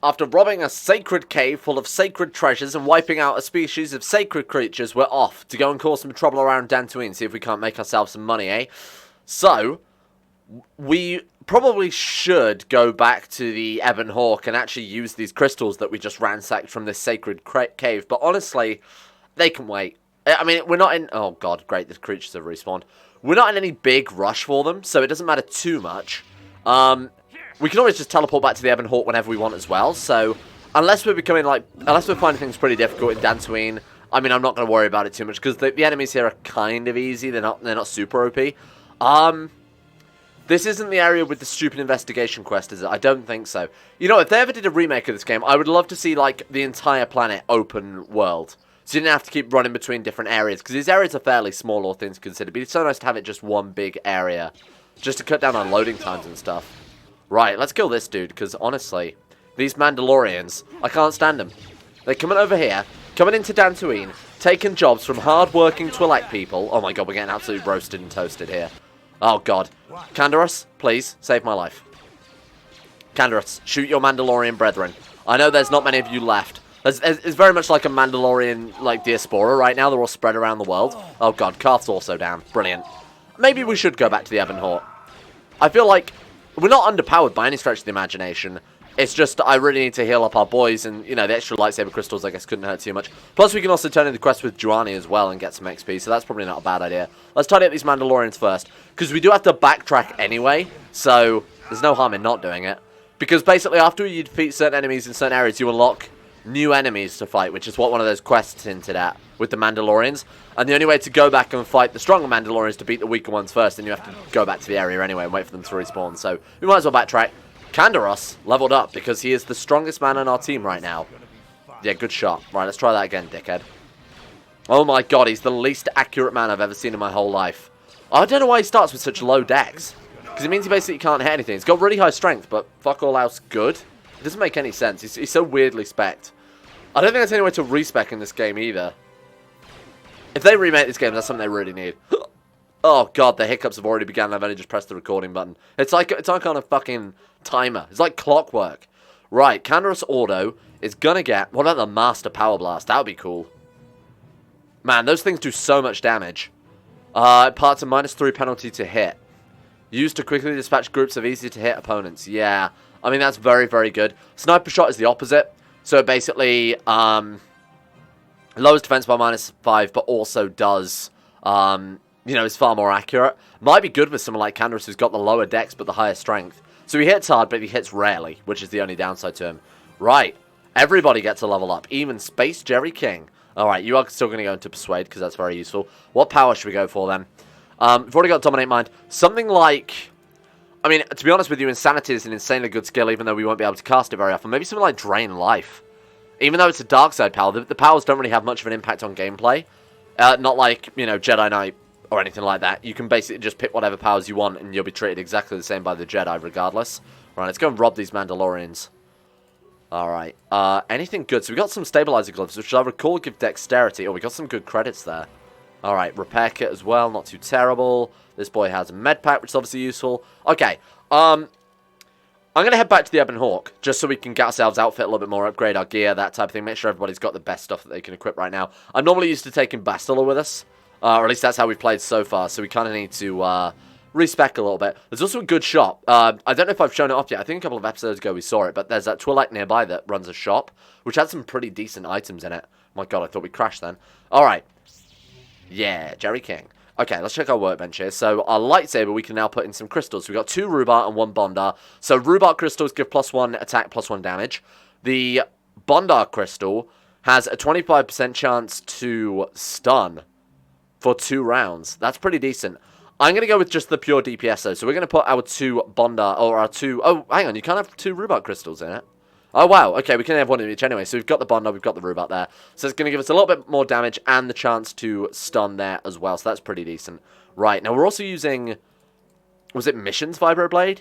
after robbing a sacred cave full of sacred treasures and wiping out a species of sacred creatures, we're off to go and cause some trouble around Dantooine, see if we can't make ourselves some money, eh? So, we probably should go back to the Ebon Hawk and actually use these crystals that we just ransacked from this sacred cave, but honestly, they can wait. I mean, we're not in... Oh god, great, the creatures have respawned. We're not in any big rush for them, so it doesn't matter too much. We can always just teleport back to the Ebon Hawk whenever we want as well, so unless we're becoming like, unless we're finding things pretty difficult in Dantooine, I mean, I'm not going to worry about it too much, because the enemies here are kind of easy, they're not super OP. This isn't the area with the stupid investigation quest, is it? I don't think so. You know, if they ever did a remake of this game, I would love to see, like, the entire planet open world. So you didn't have to keep running between different areas, because these areas are fairly small, all things considered, but it's so nice to have it just one big area, just to cut down on loading times and stuff. Right, let's kill this dude, because honestly, these Mandalorians, I can't stand them. They're coming over here, coming into Dantooine, taking jobs from hard-working Twi'lek people. Oh my god, we're getting absolutely roasted and toasted here. Oh god. Canderous, please, save my life. Canderous, shoot your Mandalorian brethren. I know there's not many of you left. It's very much like a Mandalorian, like, diaspora right now. They're all spread around the world. Oh god, Carth's also down. Brilliant. Maybe we should go back to the Ebon Hawk. I feel like we're not underpowered by any stretch of the imagination. It's just I really need to heal up our boys, and, you know, the extra lightsaber crystals, I guess, couldn't hurt too much. Plus, we can also turn in the quest with Juhani as well and get some XP, so that's probably not a bad idea. Let's tidy up these Mandalorians first, because we do have to backtrack anyway, so there's no harm in not doing it. Because basically, after you defeat certain enemies in certain areas, you unlock new enemies to fight, which is what one of those quests hinted at with the Mandalorians. And the only way to go back and fight the stronger Mandalorians is to beat the weaker ones first, and you have to go back to the area anyway and wait for them to respawn. So we might as well backtrack. Canderous leveled up because he is the strongest man on our team right now. Yeah, good shot. Right, let's try that again, dickhead. Oh my god, he's the least accurate man I've ever seen in my whole life. I don't know why he starts with such low dex, because it means he basically can't hit anything. He's got really high strength, but fuck all else good. It doesn't make any sense. He's so weirdly spec'd. I don't think there's any way to respec in this game either. If they remake this game, that's something they really need. Oh god, the hiccups have already begun. I've only just pressed the recording button. It's like on a fucking timer. It's like clockwork. Right, Canderous Auto is gonna get... What about the Master Power Blast? That would be cool. Man, those things do so much damage. Parts a -3 penalty to hit. Used to quickly dispatch groups of easy-to-hit opponents. Yeah, I mean, that's very, very good. Sniper Shot is the opposite. So it basically lowers defense by -5, but also does, you know, is far more accurate. Might be good with someone like Canderous who's got the lower dex but the higher strength. So he hits hard, but he hits rarely, which is the only downside to him. Right, everybody gets a level up, even Space Jerry King. Alright, you are still going to go into Persuade, because that's very useful. What power should we go for then? We've already got Dominate Mind. Something like... I mean, to be honest with you, Insanity is an insanely good skill, even though we won't be able to cast it very often. Maybe something like Drain Life. Even though it's a dark side power, the powers don't really have much of an impact on gameplay. Not like, you know, Jedi Knight or anything like that. You can basically just pick whatever powers you want, and you'll be treated exactly the same by the Jedi, regardless. Right, let's go and rob these Mandalorians. Alright, anything good? So we got some Stabilizer Gloves, which I recall give Dexterity. Oh, we got some good credits there. Alright, Repair Kit as well, not too terrible. This boy has a med pack, which is obviously useful. Okay, I'm going to head back to the Ebon Hawk, just so we can get ourselves outfit a little bit more, upgrade our gear, that type of thing. Make sure everybody's got the best stuff that they can equip right now. I'm normally used to taking Bastila with us, or at least that's how we've played so far, so we kind of need to respec a little bit. There's also a good shop. I don't know if I've shown it off yet. I think a couple of episodes ago we saw it, but there's that Twi'lek nearby that runs a shop, which has some pretty decent items in it. My god, I thought we crashed then. Alright. Yeah, Jerry King. Okay, let's check our workbench here. So, our lightsaber, we can now put in some crystals. So, we've got 2 Rubar and 1 Bondar. So, Rubar crystals give +1 attack, +1 damage. The Bondar crystal has a 25% chance to stun for 2 rounds. That's pretty decent. I'm going to go with just the pure DPS, though. So, we're going to put our 2 Bondar, or our 2... Oh, hang on, you can't have 2 Rubar crystals in it. Oh, wow. Okay, we can have one of each anyway. So we've got the Bondar, we've got the Rubat there. So it's going to give us a little bit more damage and the chance to stun there as well. So that's pretty decent. Right, now we're also using... Was it Missions Vibroblade?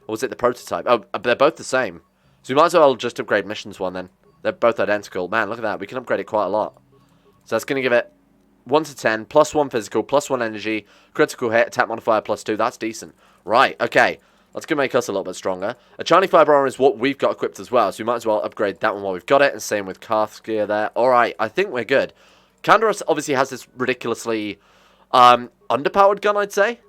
Or was it the Prototype? Oh, they're both the same. So we might as well just upgrade Missions one then. They're both identical. Man, look at that. We can upgrade it quite a lot. So that's going to give it 1 to 10, +1 physical, +1 energy, critical hit, attack modifier +2. That's decent. Right, okay. That's going to make us a little bit stronger. A Chani Fiber Armor is what we've got equipped as well, so we might as well upgrade that one while we've got it, and same with Carth's gear there. Alright, I think we're good. Canderous obviously has this ridiculously underpowered gun, I'd say.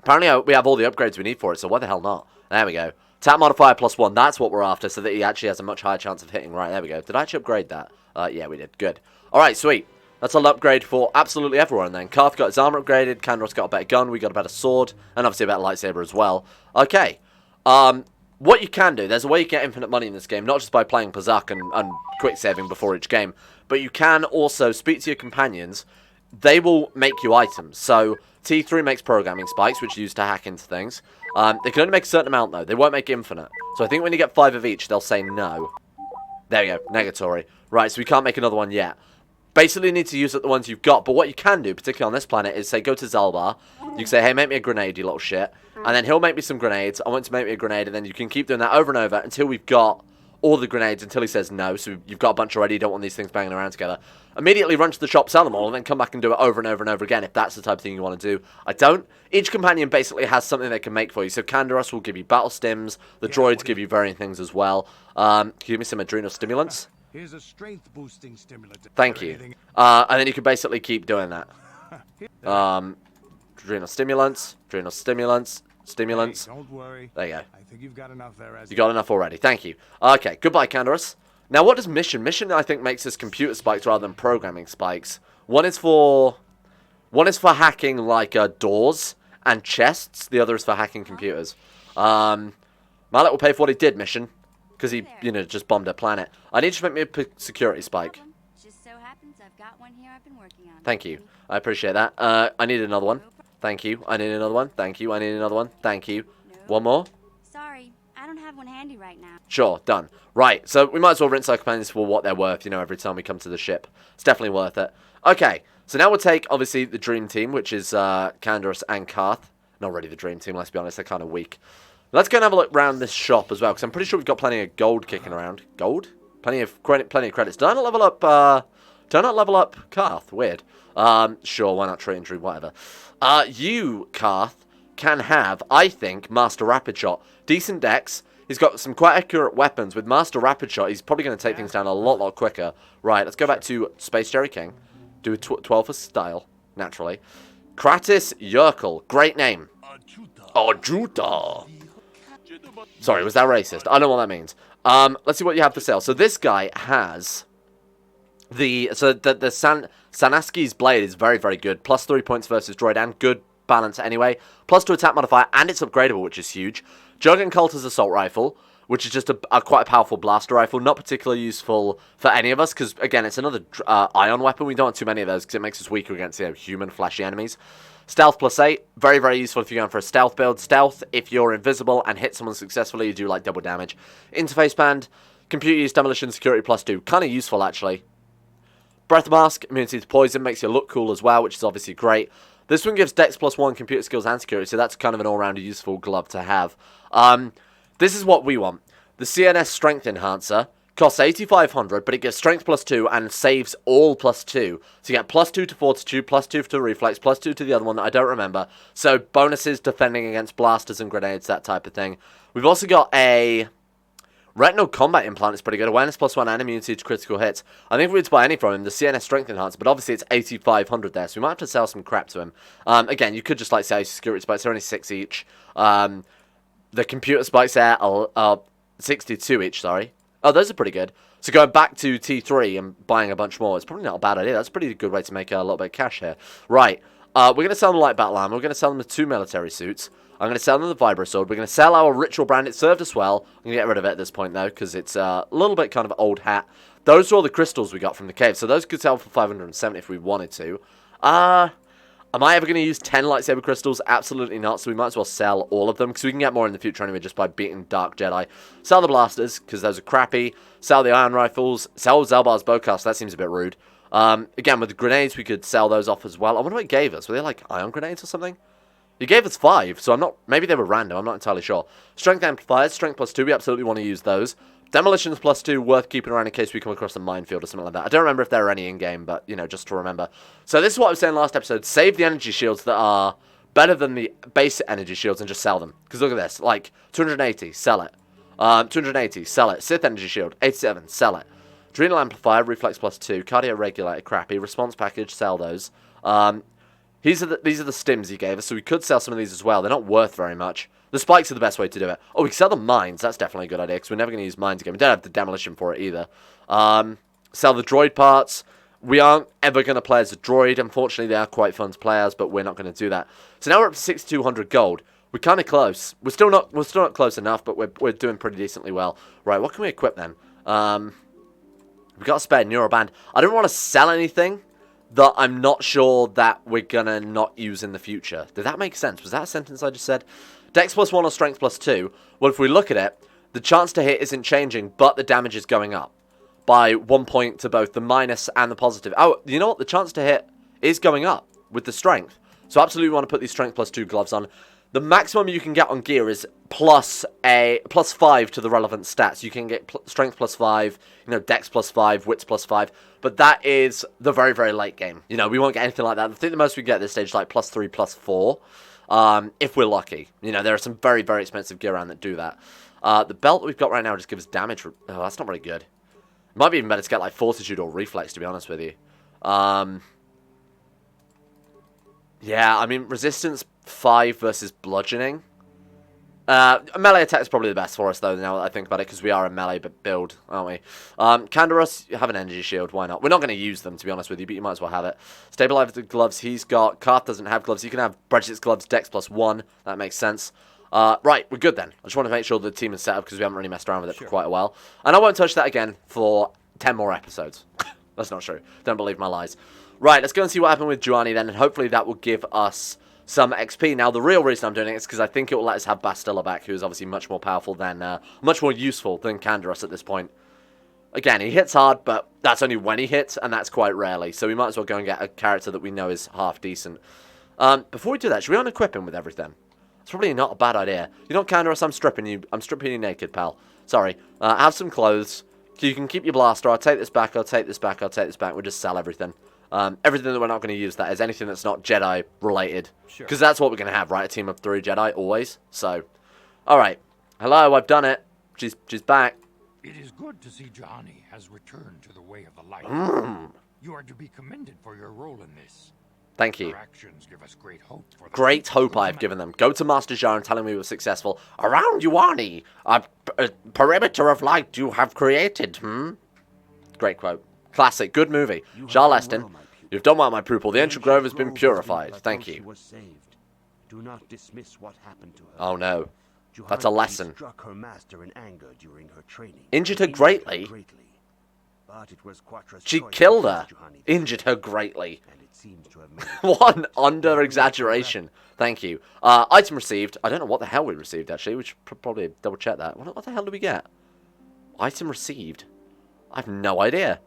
Apparently we have all the upgrades we need for it, so why the hell not? There we go. Tap modifier +1, that's what we're after, so that he actually has a much higher chance of hitting. Right, there we go. Did I actually upgrade that? Yeah, we did. Good. Alright, sweet. That's an upgrade for absolutely everyone then. Carth got his armor upgraded, Canderous got a better gun, we got a better sword, and obviously a better lightsaber as well. Okay. What you can do, there's a way you get infinite money in this game, not just by playing Pazak and quick saving before each game, but you can also speak to your companions. They will make you items. So, T3 makes programming spikes, which you use to hack into things. They can only make a certain amount, though. They won't make infinite. So I think when you get 5 of each, they'll say no. There you go. Negatory. Right, so we can't make another one yet. Basically, you need to use up the ones you've got. But what you can do, particularly on this planet, is say, go to Zaalbar. You can say, hey, make me a grenade, you little shit. And then he'll make me some grenades. I want to make me a grenade. And then you can keep doing that over and over until we've got all the grenades, until he says no. So you've got a bunch already. You don't want these things banging around together. Immediately run to the shop, sell them all, and then come back and do it over and over and over again if that's the type of thing you want to do. I don't. Each companion basically has something they can make for you. So Canderous will give you battle stims. The droids give you varying things as well. Can you give me some adrenal stimulants? Here's a strength boosting stimulant. Thank you. And then you can basically keep doing that. Adrenal stimulants, stimulants. Hey, don't worry. There you go. I think you've got enough there. You got enough already. Thank you. Okay, goodbye, Canderous. Now, what does mission? Mission, I think, makes us computer spikes rather than programming spikes. One is for hacking, like, doors and chests. The other is for hacking computers. Mallet will pay for what he did, mission. Because he, you know, just bombed a planet. I need you to make me a security spike. Just so happens I've got one here I've been working on. Thank you. I appreciate that. I need another one. Thank you. I need another one. Thank you. I need another one. Thank you. One more? Sorry, I don't have one handy right now. Sure, done. Right, so we might as well rinse our companions for what they're worth, you know, every time we come to the ship. It's definitely worth it. Okay, so now we'll take, obviously, the Dream Team, which is Canderous and Carth. Not really the Dream Team, let's be honest, they're kind of weak. Let's go and have a look around this shop as well, because I'm pretty sure we've got plenty of gold kicking around. Gold? Plenty of credits. Did I not level up, Carth? Weird. Sure, why not trade and trade, whatever. You, Carth, can have, I think, Master Rapid Shot. Decent dex. He's got some quite accurate weapons. With Master Rapid Shot, he's probably going to take things down a lot quicker. Right, let's go back to Space Jerry King. Do a 12 for style, naturally. Kratis Yerkel. Great name. Ajuta. Sorry, was that racist? I don't know what that means. Let's see what you have for sale. So this guy has the Sanaski's blade is very good. Plus 3 points versus droid and good balance anyway. Plus 2 attack modifier and it's upgradable, which is huge. Jurgen Coulter's assault rifle, which is just quite a powerful blaster rifle. Not particularly useful for any of us because again, it's another ion weapon. We don't want too many of those because it makes us weaker against human flashy enemies. Stealth plus 8, very useful if you're going for a stealth build. Stealth, if you're invisible and hit someone successfully, you do like double damage. Interface band, computer use, demolition, security plus 2. Kind of useful actually. Breath mask, immunity to poison, makes you look cool as well, which is obviously great. This one gives dex plus 1, computer skills and security, so that's kind of an all-round useful glove to have. This is what we want. The CNS strength enhancer. Costs 8,500, but it gives strength plus 2 and saves all plus 2. So you get plus 2 to fortitude, plus 2 to reflex, plus 2 to the other one that I don't remember. So bonuses defending against blasters and grenades, that type of thing. We've also got a retinal combat implant. It's pretty good. Awareness plus 1 and immunity to critical hits. I think if we were to buy any from him, the CNS strength enhancer, but obviously it's 8,500 there, so we might have to sell some crap to him. Again, you could just like say security spikes. They're only 6 each. The computer spikes there are 62 each, sorry. Oh, those are pretty good. So going back to T3 and buying a bunch more is probably not a bad idea. That's a pretty good way to make a little bit of cash here. Right. We're going to sell them light battle armor. We're going to sell them the 2 military suits. I'm going to sell them the vibro sword. We're going to sell our ritual brand. It served us well. I'm going to get rid of it at this point, though, because it's a little bit kind of old hat. Those are all the crystals we got from the cave. So those could sell for 570 if we wanted to. Am I ever going to use 10 lightsaber crystals? Absolutely not, so we might as well sell all of them, because we can get more in the future anyway just by beating Dark Jedi. Sell the blasters, because those are crappy. Sell the iron rifles. Sell Zaalbar's bowcast, that seems a bit rude. Again, with the grenades, we could sell those off as well. I wonder what he gave us. Were they like ion grenades or something? He gave us 5, so I'm not... Maybe they were random, I'm not entirely sure. Strength amplifiers, strength plus 2, we absolutely want to use those. Demolitions plus 2, worth keeping around in case we come across a minefield or something like that. I don't remember if there are any in-game, but, you know, just to remember. So this is what I was saying last episode. Save the energy shields that are better than the basic energy shields and just sell them. Because look at this, like 280, sell it. 280, sell it. Sith energy shield, 87, sell it. Adrenal amplifier, reflex +2, cardio regulator, crappy, response package, sell those. These are the stims he gave us, so we could sell some of these as well. They're not worth very much. The spikes are the best way to do it. Oh, we can sell the mines. That's definitely a good idea, because we're never going to use mines again. We don't have the demolition for it either. Sell the droid parts. We aren't ever going to play as a droid. Unfortunately, they are quite fun to play as, but we're not going to do that. So now we're up to 6,200 gold. We're kind of close. We're still not close enough, but we're doing pretty decently well. Right, what can we equip then? We've got a spare neuroband. I don't want to sell anything that I'm not sure that we're going to not use in the future. Did that make sense? Was that a sentence I just said? Dex +1 or strength +2. Well, if we look at it, the chance to hit isn't changing, but the damage is going up by 1 point to both the minus and the positive. Oh, you know what? The chance to hit is going up with the strength. So absolutely want to put these strength +2 gloves on. The maximum you can get on gear is +5 to the relevant stats. You can get strength +5, dex +5, wits +5, but that is the very, very late game. We won't get anything like that. I think the most we get at this stage is like +3, +4, if we're lucky. There are some very, very expensive gear around that do that. The belt that we've got right now just gives damage. Oh, that's not very good. It might be even better to get like fortitude or reflex, to be honest with you. Yeah, I mean, resistance 5 versus bludgeoning. Melee attack is probably the best for us, though, now that I think about it, because we are a melee build, aren't we? Canderous, you have an energy shield, why not? We're not going to use them, to be honest with you, but you might as well have it. Stabilizer gloves he's got. Carth doesn't have gloves. You can have Brexit's gloves, dex +1. That makes sense. Right, we're good then. I just want to make sure the team is set up, because we haven't really messed around with it for quite a while. And I won't touch that again for 10 more episodes. That's not true. Don't believe my lies. Right, let's go and see what happened with Juhani then, and hopefully that will give us some XP. Now, the real reason I'm doing it is because I think it will let us have Bastila back, who is obviously much more powerful than, much more useful than Canderous at this point. Again, he hits hard, but that's only when he hits, and that's quite rarely. So we might as well go and get a character that we know is half decent. Before we do that, should we unequip him with everything? It's probably not a bad idea. You know, Canderous, I'm stripping you naked, pal. Sorry. Have some clothes. You can keep your blaster. I'll take this back, I'll take this back, I'll take this back. We'll just sell everything. Everything that we're not going to use, that is anything that's not Jedi related. Because that's what we're going to have, right? A team of 3 Jedi, always. So, alright. Hello, I've done it. She's back. It is good to see Juhani has returned to the way of the light. You are to be commended for your role in this. Thank you. Your actions give us great hope for the Great hope I've given them. Go to Master Jar and tell him we were successful. Around Juhani, a perimeter of light you have created. Great quote. Classic. Good movie. Jar Leston, you've done well, my pupil. The ancient grove has been purified. Thank you. Do not dismiss what happened to her. Oh no. That's a lesson. Struck her master in anger during her training. Injured her greatly? But it was Quatra's She choice killed to her. face Juhani, Injured her greatly. and it seems to have made What an under-exaggeration. Thank you. Item received. I don't know what the hell we received, actually. We should probably double-check that. What the hell did we get? Item received. I have no idea.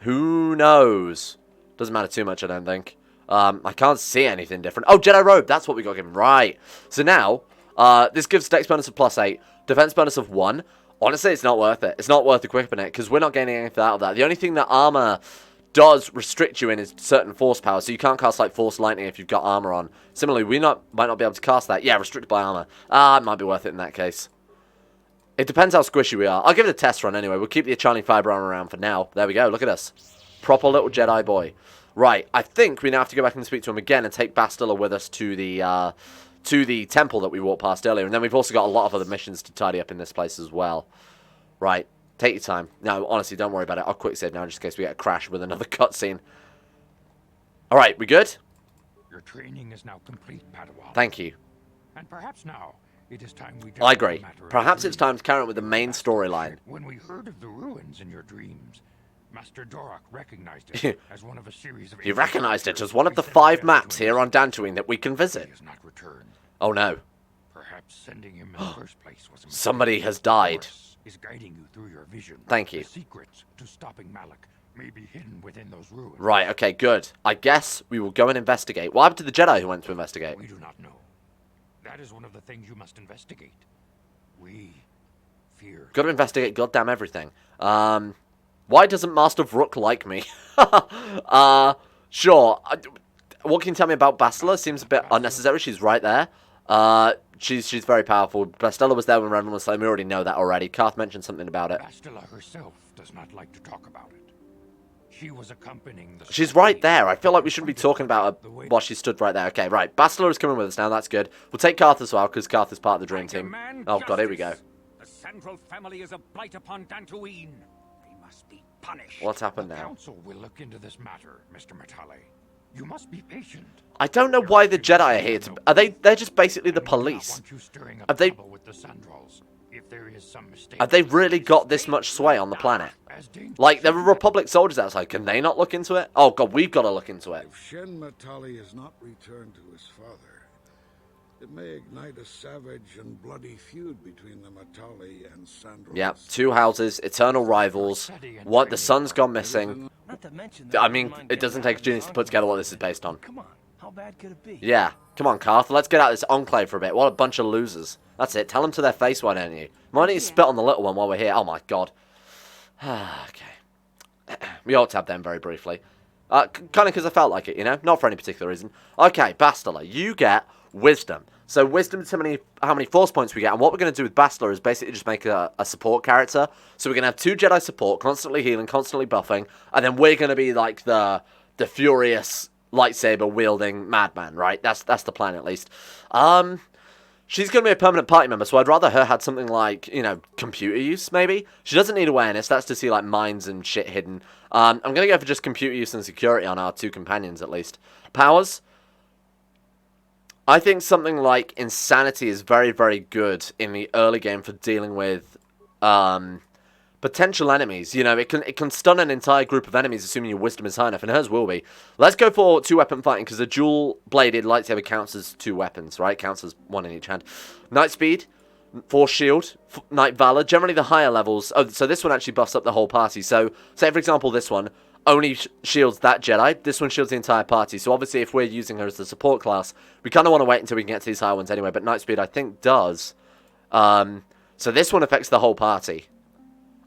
Who knows? Doesn't matter too much, I don't think. I can't see anything different. Oh, Jedi Robe. That's what we got given. Right. So now, this gives Dex bonus of +8. Defense bonus of 1. Honestly, it's not worth it. It's not worth equipping it, because we're not gaining anything out of that. The only thing that armor does restrict you in is certain force power, so you can't cast, like, Force Lightning if you've got armor on. Similarly, we might not be able to cast that. Yeah, restricted by armor. It might be worth it in that case. It depends how squishy we are. I'll give it a test run anyway. We'll keep the Achani Fiber Armor around for now. There we go. Look at us. Proper little Jedi boy. Right. I think we now have to go back and speak to him again and take Bastila with us to the temple that we walked past earlier. And then we've also got a lot of other missions to tidy up in this place as well. Right. Take your time. No, honestly, don't worry about it. I'll quick save now just in case we get a crash with another cutscene. Alright, we good? Your training is now complete, Padawan. Thank you. And perhaps now it is time we I agree. Perhaps it's time to carry on with the main storyline. When we heard of the ruins in your dreams, Master Dorak recognized it as one of a series of... He recognized it as one of the 5 maps here on Dantooine that we can visit. He has not returned. Oh no. Perhaps sending him in the first place was a mistake. Somebody has died. Is guiding you through your vision. Thank you. The secrets to stopping Malak may be hidden within those ruins. Right, okay, good. I guess we will go and investigate. What happened to the Jedi who went to investigate? We do not know. That is one of the things you must investigate. We fear... Gotta investigate goddamn everything. Why doesn't Master Vurt like me? Sure. what can you tell me about Bastila? Seems a bit unnecessary. She's right there. She's very powerful. Bastila was there when Revan was slain. We already know that already. Carth mentioned something about it. Bastila herself does not like to talk about it. She was accompanying the... She's right there. I feel like we shouldn't be talking about her while she stood right there. Okay, right. Bastila is coming with us now. That's good. We'll take Carth as well, because Carth is part of the dream team. Oh, God, here we go. The central family is a blight upon Dantooine. They must be punished. What's happened The now? council will look into this matter, Mr. Matale. You must be patient. I don't know why the Jedi are here. They're just basically the police. Have they... With the Sandrals, if there is some mistake, Have they really got this much sway on the planet? Like, there are Republic soldiers outside. Can they not look into it? Oh, God, we've got to look into it. If Shen Matali is not returned to his father, it may ignite a savage and bloody feud between the Matali and Sandrals. Yep, two houses, eternal rivals. What? The sun's gone missing. Not to mention I mean, it doesn't take a genius to put together what this is based on. Come on, how bad could it be? Yeah, come on, Carth. Let's get out of this enclave for a bit. What a bunch of losers. That's it. Tell them to their face, why don't you? Why don't you spit on the little one while we're here? Oh, my God. Okay. We ought to have them very briefly. Kind of because I felt like it, you know? Not for any particular reason. Okay, Bastila, you get wisdom. So wisdom is how many force points we get. And what we're going to do with Bastila is basically just make a support character. So we're going to have 2 Jedi support, constantly healing, constantly buffing. And then we're going to be like the furious lightsaber wielding madman, right? That's the plan at least. She's going to be a permanent party member, so I'd rather her had something like, you know, computer use, maybe. She doesn't need awareness. That's to see, like, minds and shit hidden. I'm going to go for just computer use and security on our 2 companions, at least. Powers. I think something like Insanity is very, very good in the early game for dealing with potential enemies. You know, it can stun an entire group of enemies, assuming your wisdom is high enough, and hers will be. Let's go for 2-weapon fighting, because a dual-bladed lightsaber counts as 2 weapons, right? Counts as 1 in each hand. Night speed, Force shield, Night valor, generally the higher levels. Oh, so this one actually buffs up the whole party. So, say for example, this one only shields that Jedi. This one shields the entire party. So obviously, if we're using her as the support class, we kind of want to wait until we can get to these higher ones anyway. But Night speed, I think, does. So this one affects the whole party.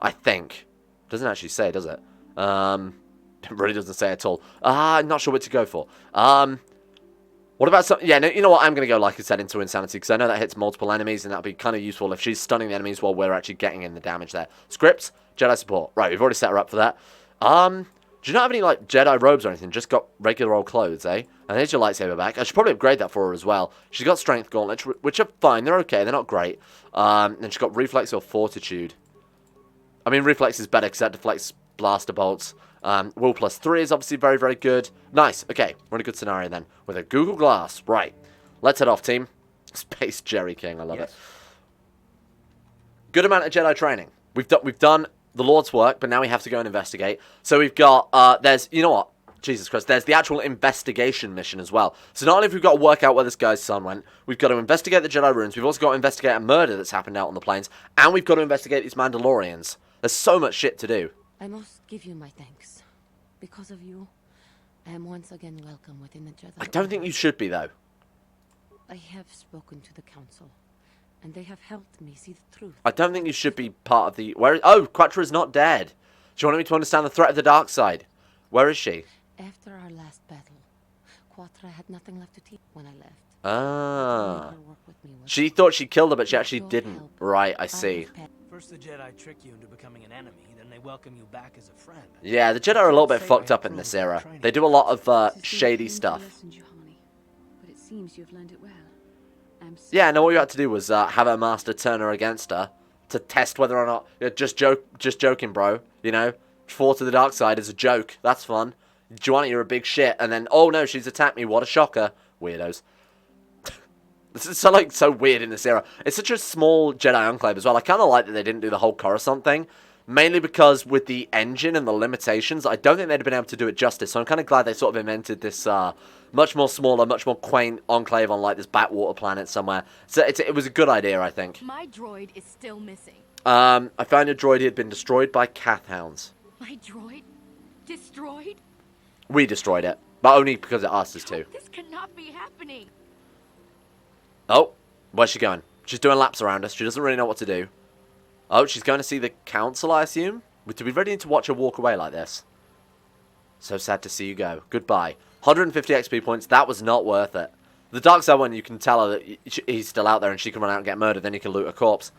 I think. Doesn't actually say, does it? It really doesn't say at all. I'm not sure what to go for. What about some... Yeah, no, you know what? I'm going to go, like I said, into Insanity, because I know that hits multiple enemies, and that'll be kind of useful if she's stunning the enemies while we're actually getting in the damage there. Script, Jedi support. Right, we've already set her up for that. Do you not have any, like, Jedi robes or anything? Just got regular old clothes, eh? And here's your lightsaber back. I should probably upgrade that for her as well. She's got strength gauntlets, which are fine. They're okay. They're not great. And she's got reflex or fortitude. I mean, reflex is better because that deflects blaster bolts. Will +3 is obviously very, very good. Nice. Okay, we're in a good scenario then. With a Google Glass. Right. Let's head off, team. Space Jerry King. I love it. Good amount of Jedi training. We've done the Lord's work, but now we have to go and investigate. So we've got, there's, you know what? Jesus Christ. There's the actual investigation mission as well. So not only have we got to work out where this guy's son went, we've got to investigate the Jedi ruins, we've also got to investigate a murder that's happened out on the plains, and we've got to investigate these Mandalorians. There's so much shit to do. I must give you my thanks. Because of you, I am once again welcome within the Jedi. I don't think you should be, though. I have spoken to the council, and they have helped me see the truth. I don't think you should be part of the... Oh, Quattro is not dead. Do you want me to understand the threat of the dark side? Where is she? After our last battle, Quattro had nothing left to teach when I left. Ah. She thought she killed her, but she actually didn't. Right, I see. First the Jedi trick you into becoming an enemy, then they welcome you back as a friend. Yeah, the Jedi are a little bit fucked up in this era. They do a lot of shady stuff. But it seems you've learned it well. Yeah, no, what you had to do was have her master turn her against her to test whether or not... Just joking, bro. You know? Fall to the dark side is a joke. That's fun. Juhani, you're a big shit. And then, oh no, she's attacked me. What a shocker. Weirdos. This is so weird in this era. It's such a small Jedi enclave as well. I kind of like that they didn't do the whole Coruscant thing. Mainly because with the engine and the limitations, I don't think they'd have been able to do it justice. So I'm kind of glad they sort of invented this much more smaller, much more quaint enclave on like this backwater planet somewhere. So it was a good idea, I think. My droid is still missing. I found a droid. He had been destroyed by Cath hounds. My droid? Destroyed? We destroyed it. But only because it asked us to. This cannot be happening. Oh, where's she going? She's doing laps around us. She doesn't really know what to do. Oh, she's going to see the council, I assume? Do we really need to watch her walk away like this? So sad to see you go. Goodbye. 150 XP points. That was not worth it. The dark side one, you can tell her that he's still out there and she can run out and get murdered. Then you can loot a corpse.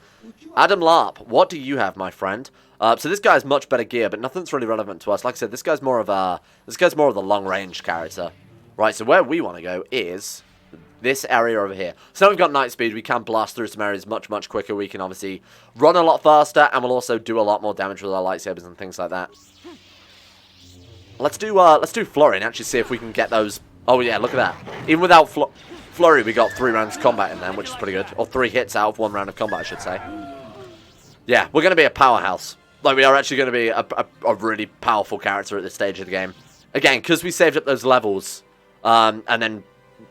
Adam Larp, what do you have, my friend? So this guy has much better gear, but nothing's really relevant to us. Like I said, this guy's more of the long-range character. Right, so where we want to go is this area over here. So now we've got night speed, we can blast through some areas much, much quicker. We can obviously run a lot faster, and we'll also do a lot more damage with our lightsabers and things like that. Let's do Flurry and actually see if we can get those. Oh yeah, look at that. Even without Flurry, we got 3 rounds of combat in there, which is pretty good. Or 3 hits out of 1 round of combat, I should say. Yeah, we're going to be a powerhouse. Like, we are actually going to be a really powerful character at this stage of the game. Again, because we saved up those levels, and then,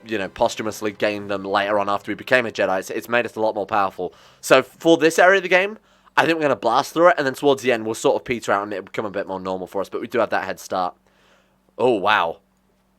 you know, posthumously gained them later on after we became a Jedi, it's made us a lot more powerful. So, for this area of the game, I think we're going to blast through it, and then towards the end, we'll sort of peter out, and it'll become a bit more normal for us, but we do have that head start. Oh, wow.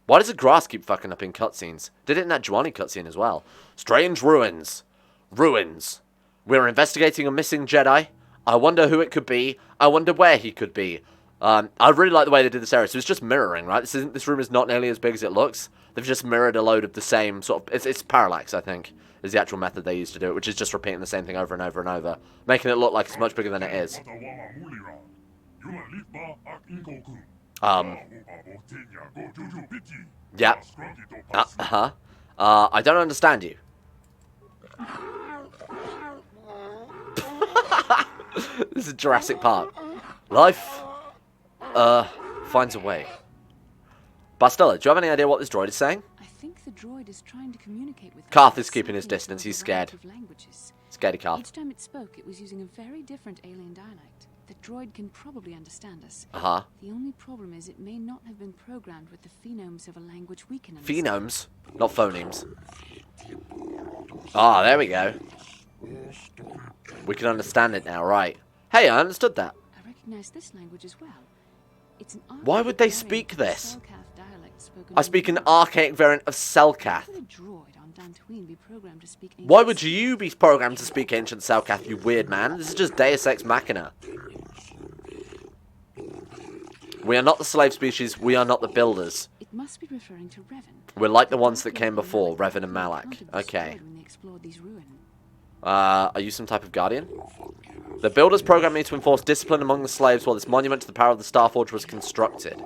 Why does the grass keep fucking up in cutscenes? Did it in that Juhani cutscene as well? Strange ruins. Ruins. We're investigating a missing Jedi. I wonder who it could be. I wonder where he could be. I really like the way they did this area. So it's just mirroring, right? This room is not nearly as big as it looks. They've just mirrored a load of the same sort of... It's parallax, I think, is the actual method they use to do it, which is just repeating the same thing over and over and over, making it look like it's much bigger than it is. Yeah. I don't understand you. This is Jurassic Park. Life, finds a way. Bastila, do you have any idea what this droid is saying? I think the droid is trying to communicate with Carth is keeping his distance. He's scared. Scaredy Carth. Each time it spoke, it was using a very different alien dialect. The droid can probably understand us. Uh-huh. The only problem is it may not have been programmed with the phonemes of a language we can understand. Phonemes? Not phonemes. Ah, there we go. We can understand it now, right. Hey, I understood that. I recognize this language as well. It's an Why would they speak this? Dialect I speak an archaic variant of Selkath. Why would you be programmed to speak ancient Selkath, you weird man? This is just Deus Ex Machina. We are not the slave species, we are not the builders. It must be referring to Revan. We're like the ones that came before, Revan and Malak. Okay. Are you some type of guardian? The builders programmed me to enforce discipline among the slaves while this monument to the power of the Starforge was constructed.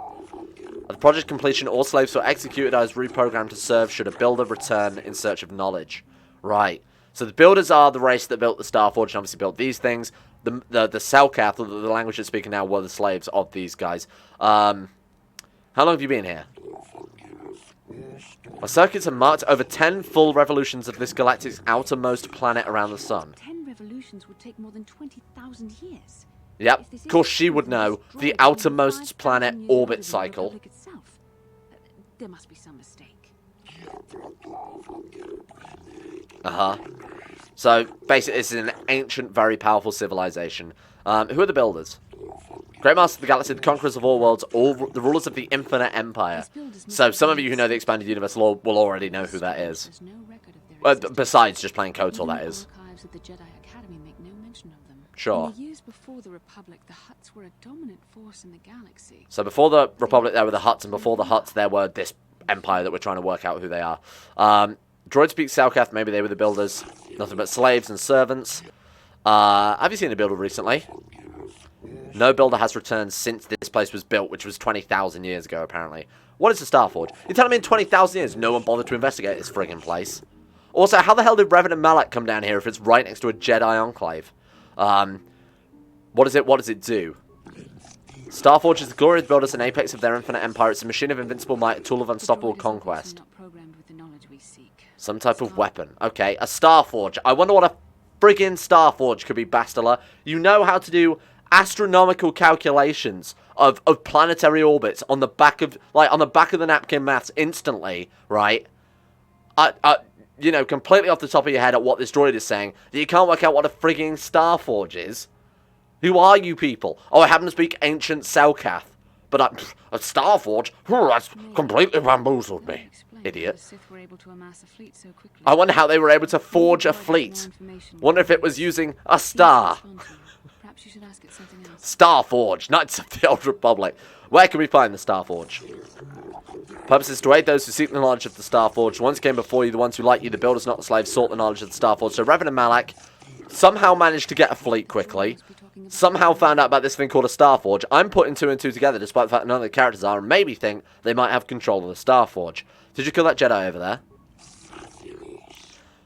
At the project completion, all slaves who are executed as reprogrammed to serve should a builder return in search of knowledge. Right. So the builders are the race that built the Starforge and obviously built these things. The Selkath, or the language they're speaking now, were the slaves of these guys. How long have you been here? My circuits have marked over 10 full revolutions of this galactic's outermost planet around the sun. 10 revolutions would take more than 20,000 years. Yep, of course she would know. The outermost planet orbit cycle. There must be some mistake. Uh-huh. So, basically, this is an ancient, very powerful civilization. Who are the builders? Great Master of the Galaxy, the conquerors of all worlds, all the rulers of the Infinite Empire. So, some of you who know the Expanded Universe will already know who that is. Besides just playing KOTOR, that is. Sure. In the years before the Republic, the Hutts were a dominant force in the galaxy. So before the Republic, there were the Hutts, and before the Hutts, there were this empire that we're trying to work out who they are. Droid speaks Selkath, maybe they were the builders. Nothing but slaves and servants. Have you seen a builder recently? No builder has returned since this place was built, which was 20,000 years ago, apparently. What is the Starforge? You're telling me in 20,000 years no one bothered to investigate this friggin' place? Also, how the hell did Revan and Malak come down here if it's right next to a Jedi enclave? What does it do? Starforge is the glory of the builders and apex of their infinite empire. It's a machine of invincible might, a tool of unstoppable conquest. Some type of weapon. Okay, a Starforge. I wonder what a friggin' Starforge could be, Bastila. You know how to do astronomical calculations of planetary orbits on the back of the napkin maths instantly, right? You know, completely off the top of your head at what this droid is saying, that you can't work out what a frigging Starforge is. Who are you people? Oh, I happen to speak ancient Selkath. But a Starforge? That's completely bamboozled me. Idiot. I wonder how they were able to forge a fleet. Wonder if it was using a star. Starforge, Knights of the Old Republic. Where can we find the Starforge? Purpose is to aid those who seek the knowledge of the Starforged. The ones came before you, the ones who like you, the builders, not the slaves, sought the knowledge of the Starforged. So Revan and Malak somehow managed to get a fleet quickly. Somehow found out about this thing called a Starforge. I'm putting 2 and 2 together, despite the fact that none of the characters are, and maybe think they might have control of the Starforge. Did you kill that Jedi over there?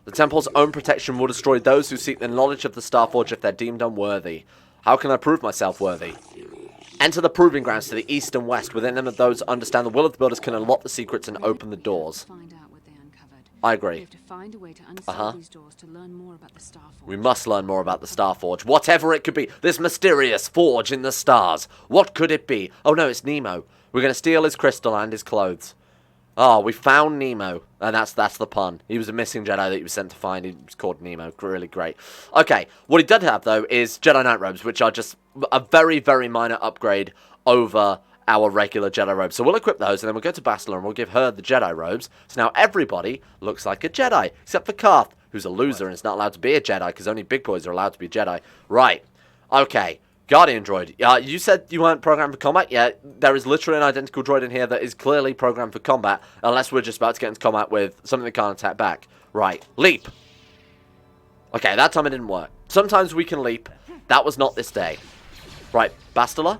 The temple's own protection will destroy those who seek the knowledge of the Starforge if they're deemed unworthy. How can I prove myself worthy? Enter the proving grounds to the east and west. Within them, those who understand the will of the builders can unlock the secrets and open the doors. I agree. We have to find a way to unseal these doors to learn more about the Starforge. We must learn more about the Starforge. Whatever it could be. This mysterious forge in the stars. What could it be? Oh no, it's Nemo. We're going to steal his crystal and his clothes. Oh, we found Nemo. And that's the pun. He was a missing Jedi that he was sent to find. He was called Nemo. Really great. Okay, what he did have, though, is Jedi Knight robes, which are just a very, very minor upgrade over our regular Jedi robes. So we'll equip those, and then we'll go to Bastila, and we'll give her the Jedi robes. So now everybody looks like a Jedi, except for Carth, who's a loser and is not allowed to be a Jedi, because only big boys are allowed to be Jedi. Right. Okay. Guardian droid. You said you weren't programmed for combat? Yeah, there is literally an identical droid in here that is clearly programmed for combat, unless we're just about to get into combat with something that can't attack back. Right. Leap. Okay, that time it didn't work. Sometimes we can leap. That was not this day. Right. Bastila?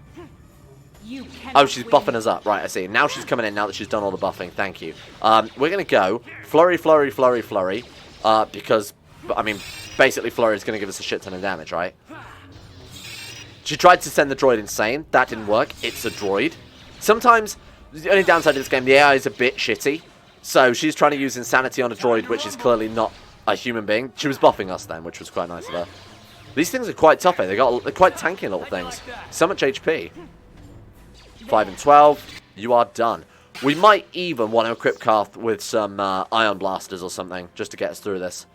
Oh, she's buffing us up. Right, I see. Now she's coming in now that she's done all the buffing. Thank you. We're going to go flurry, flurry, flurry, flurry. Because, I mean, basically flurry is going to give us a shit ton of damage, right? She tried to send the droid insane. That didn't work. It's a droid. Sometimes, the only downside of this game, the AI is a bit shitty. So she's trying to use insanity on a droid, which is clearly not a human being. She was buffing us then, which was quite nice of her. These things are quite tough, eh? They're quite tanky little things. So much HP. 5 and 12. You are done. We might even want to equip Carth with some ion blasters or something, just to get us through this.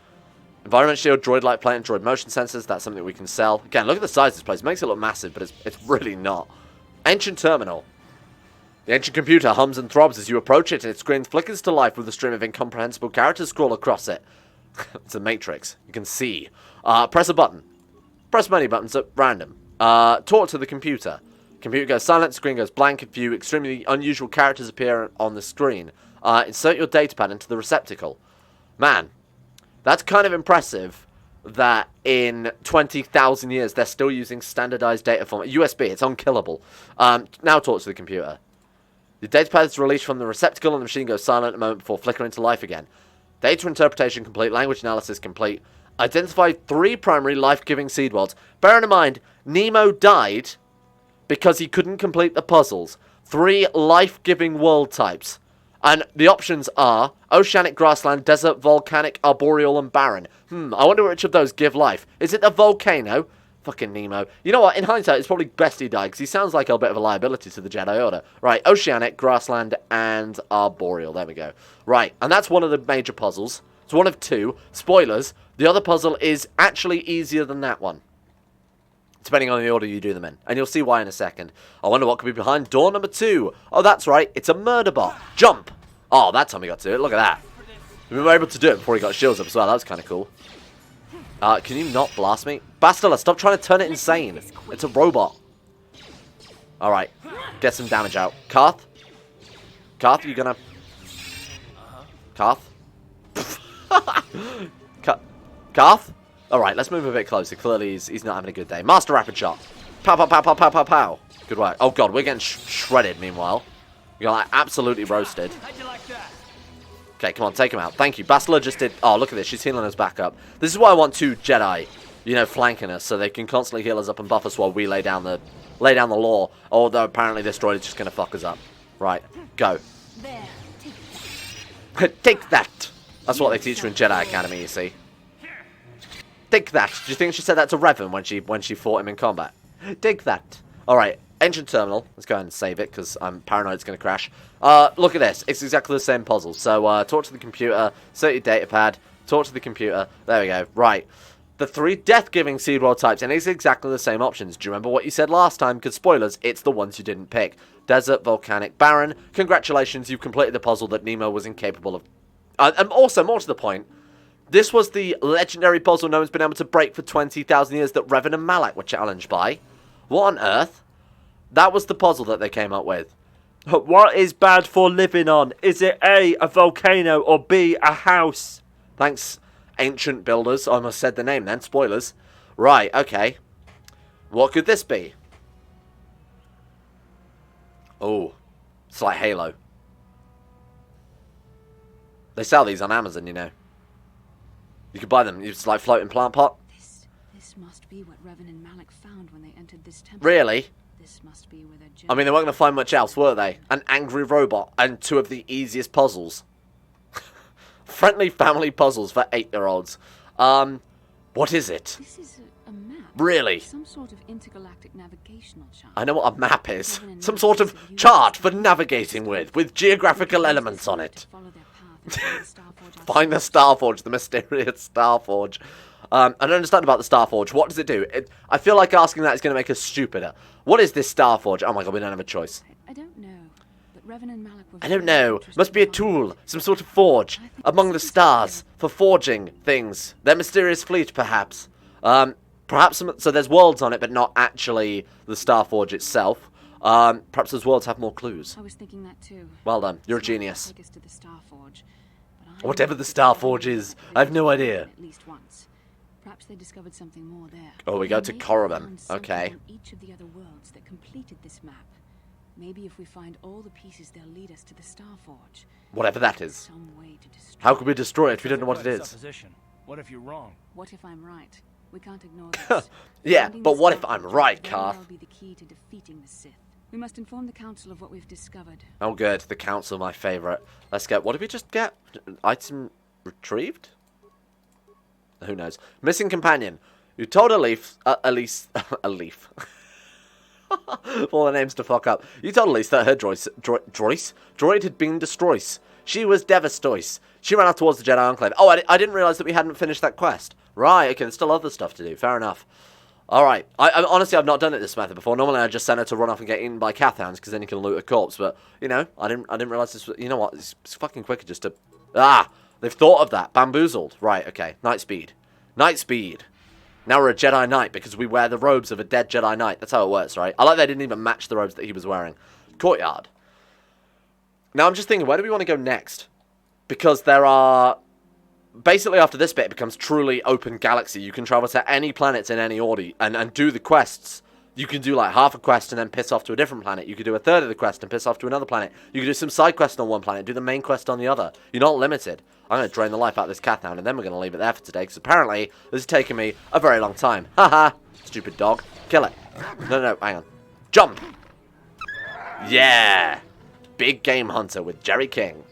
Environment shield, droid light plate, and droid motion sensors. That's something we can sell. Again, look at the size of this place. It makes it look massive, but it's really not. Ancient terminal. The ancient computer hums and throbs as you approach it, and its screen flickers to life with a stream of incomprehensible characters scroll across it. It's a matrix. You can see. Press a button. Press many buttons at random. Talk to the computer. Computer goes silent, screen goes blank. A few extremely unusual characters appear on the screen. Insert your datapad into the receptacle. Man, that's kind of impressive that in 20,000 years they're still using standardized data format. USB, it's unkillable. Now talk to the computer. The datapad is released from the receptacle and the machine goes silent a moment before flickering to life again. Data interpretation complete, language analysis complete. Identify 3 primary life-giving seed worlds. Bearing in mind, Nemo died because he couldn't complete the puzzles. 3 life-giving world types. And the options are oceanic, grassland, desert, volcanic, arboreal, and barren. I wonder which of those give life. Is it the volcano? Fucking Nemo. You know what? In hindsight, it's probably best he died, because he sounds like a bit of a liability to the Jedi Order. Right, oceanic, grassland, and arboreal. There we go. Right, and that's one of the major puzzles. It's one of 2. Spoilers, the other puzzle is actually easier than that one, depending on the order you do them in. And you'll see why in a second. I wonder what could be behind door number 2. Oh, that's right. It's a murder bot. Jump. Oh, that time we got to it. Look at that. We were able to do it before he got shields up as well. That was kind of cool. Can you not blast me? Bastila, stop trying to turn it insane. It's a robot. Alright. Get some damage out. Carth? Carth, you gonna... Carth? Carth? Alright, let's move a bit closer. Clearly, he's not having a good day. Master Rapid Shot. Pow, pow, pow, pow, pow, pow, pow. Good work. Oh, God, we're getting shredded, meanwhile. You're, like, absolutely roasted. Okay, come on, take him out. Thank you. Bastila just did... Oh, look at this. She's healing us back up. This is why I want 2 Jedi, you know, flanking us, so they can constantly heal us up and buff us while we lay down the law. Although, apparently, this droid is just going to fuck us up. Right, go. There, Take that. That's what they teach you in Jedi Academy, you see. Take that. Do you think she said that to Revan when she fought him in combat? Take that. Alright, ancient terminal. Let's go ahead and save it, because I'm paranoid it's going to crash. Look at this. It's exactly the same puzzle. So, talk to the computer, insert your datapad, talk to the computer. There we go. Right. The 3 death-giving seed world types, and it's exactly the same options. Do you remember what you said last time? Because, spoilers, it's the ones you didn't pick. Desert, volcanic, barren. Congratulations, you've completed the puzzle that Nemo was incapable of. And also, more to the point, this was the legendary puzzle no one's been able to break for 20,000 years that Revan and Malak were challenged by. What on earth? That was the puzzle that they came up with. What is bad for living on? Is it A, a volcano, or B, a house? Thanks, ancient builders. I almost said the name then. Spoilers. Right, okay. What could this be? Oh, it's like Halo. They sell these on Amazon, you know. You could buy them. It's like floating plant pot. This must be what Revan and Malak found when they entered this temple. Really? This must be where I mean, they weren't going to find much else, were they? An angry robot and 2 of the easiest puzzles. Friendly family puzzles for 8-year-olds. What is it? This is a map. Really? Some sort of intergalactic navigational chart. I know what a map is. Some sort of chart for navigating with geographical elements on it. Find the Starforge, the mysterious Starforge. I don't understand about the Starforge. What does it do? I feel like asking that is going to make us stupider. What is this Starforge? Oh my god, we don't have a choice. I don't know. But Revan and Malak were I don't know. Must be a tool. Some sort of forge. Among the stars. For forging things. Their mysterious fleet, perhaps. Perhaps so there's worlds on it, but not actually the Starforge itself. Perhaps those worlds have more clues. I was thinking that too. Well done. You're a genius. Take us to the Starforge. Whatever the Starforge is, I have no idea. At least once. Perhaps they discovered something more there. Oh, we go to Korriban. Okay. Each of the other worlds that completed this map. Maybe if we find all the pieces, they'll lead us to the Starforge. Whatever that is. Some way to destroy. How could we destroy it if we don't know what it is? What if you're wrong? What if I'm right? We can't ignore this. Yeah, but what if I'm right, Carth? That'll be the key to defeating the Sith. We must inform the council of what we've discovered. Oh, good. The council, my favourite. Let's get... What did we just get? Item retrieved? Who knows? Missing companion. You told Elif... Elif. All the names to fuck up. You told Elif that her droid had been destroyed. She was devastated. She ran out towards the Jedi Enclave. Oh, I didn't realise that we hadn't finished that quest. Right, okay, there's still other stuff to do. Fair enough. Alright, honestly, I've not done it this method before. Normally, I just send her to run off and get eaten by Cathans, because then you can loot a corpse. But, you know, I didn't realise this was... You know what? It's fucking quicker just to... Ah! They've thought of that. Bamboozled. Right, okay. Night speed. Night speed. Now we're a Jedi Knight, because we wear the robes of a dead Jedi Knight. That's how it works, right? I like they didn't even match the robes that he was wearing. Courtyard. Now, I'm just thinking, where do we want to go next? Because there are... Basically, after this bit, it becomes truly open galaxy. You can travel to any planets in any order and do the quests. You can do like half a quest and then piss off to a different planet. You could do a third of the quest and piss off to another planet. You could do some side quests on one planet, do the main quest on the other. You're not limited. I'm going to drain the life out of this Cathound, and then we're going to leave it there for today, because apparently this is taking me a very long time. Haha, stupid dog. Kill it. No, hang on. Jump! Yeah! Big game hunter with Jerry King.